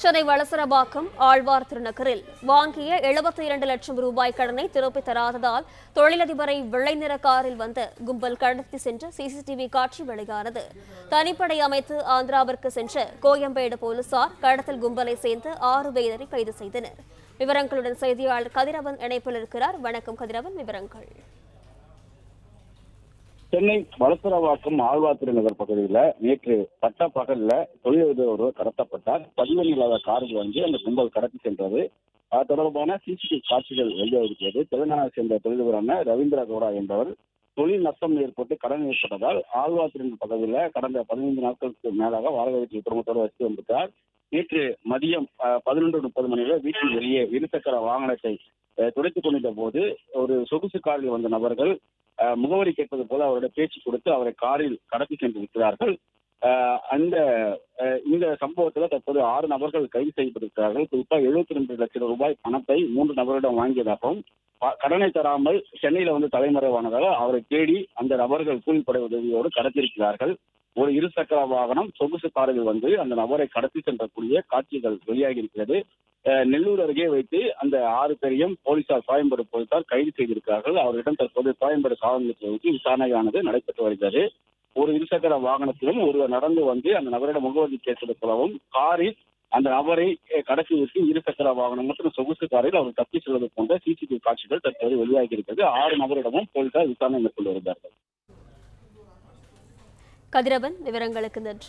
சென்னை வளசரபாக்கம் ஆழ்வார் திருநகரில் வாங்கிய 72 லட்சம் ரூபாய் கடனை திருப்பித் தராததால் தொழிலதிபரை வெள்ளைநிற காரில் வந்த கும்பல் கடத்தி சென்ற சிசிடிவி காட்சி வெளியானது. தனிப்படை அமைத்து ஆந்திராவிற்கு சென்ற கோயம்பேடு போலீசார் கடத்தல் கும்பலை சேர்ந்து 6 பேரை கைது செய்தனர். விவரங்களுடன் செய்தியாளர் கதிரவன் இணைப்பில் இருக்கிறார். வணக்கம் கதிரவன், விவரங்கள். சென்னை வளசரவாக்கம் ஆழ்வார் திருநகர் பகுதியில் நேற்று பகல்ல தொழிலதிபர் ஒருவர் கடத்தப்பட்டார். பதிவு இல்லாத காரில் வந்து அந்த கும்பல் கடத்தி சென்றது. அது தொடர்பான சிசிடிவி காட்சிகள் வெளியாகிறது. தெலுங்கானாவை சேர்ந்த தொழிலதிபரான ரவீந்திர கவுடா என்பவர் தொழில் நஷ்டம் ஏற்பட்டு கடன் ஏற்பட்டதால் ஆழ்வார் திருநகர் பகுதியில் கடந்த 15 நாட்களுக்கு மேலாக வாடகை வீட்டில் குடும்பத்தோடு வசித்து வந்திருக்கிறார். நேற்று மதியம் 11:30 மணியில வீட்டில் வெளியே இருசக்கர வாகனத்தை துடைத்துக் கொண்டிருந்த போது ஒரு சொகுசு காரில் வந்த நபர்கள் முகவரி கேட்பது போல அவருடைய பேச்சு கொடுத்து அவரை காரில் கடத்தி சென்றிருக்கிறார்கள். இந்த சம்பவத்தில் தற்போது 6 நபர்கள் கைது செய்யப்பட்டிருக்கிறார்கள். குறிப்பாக 72 லட்சம் ரூபாய் பணத்தை 3 நபரிடம் வாங்கியதாகவும் கடனை தராமல் சென்னையில வந்து தலைமறைவானதாக அவரை தேடி அந்த நபர்கள் கூலிப்படை உதவியோடு கடத்தியிருக்கிறார்கள். ஒரு இருசக்கர வாகனம் சொகுசு காரில் வந்து அந்த நபரை கடத்தி சென்றக்கூடிய காட்சிகள் வெளியாகி இருக்கிறது. நெல்லூர் அருகே வைத்து அந்த 6 பேரையும் கோயம்பேடு போலீசார் கைது செய்திருக்கிறார்கள். அவர்களிடம் தற்போது கோயம்பேடு காவல் நிலையத்தில் வைத்து விசாரணையானது நடைபெற்று வருகிறது. ஒரு இருசக்கர வாகனத்திலும் ஒருவர் நடந்து வந்து அந்த நபரிடம் முகவரி கேட்பது போலவும் காரில் அந்த நபரை கடத்தி விட்டு இருசக்கர வாகனம் மற்றும் சொகுசு காரில் அவர் தப்பி செல்வது போன்ற சிசிடிவி காட்சிகள் தற்போது வெளியாகி இருக்கிறது. 6 நபரிடமும் போலீசார் விசாரணை மேற்கொண்டு வருகிறார்கள். கதிரவன், விவரங்களுக்கு நன்றி.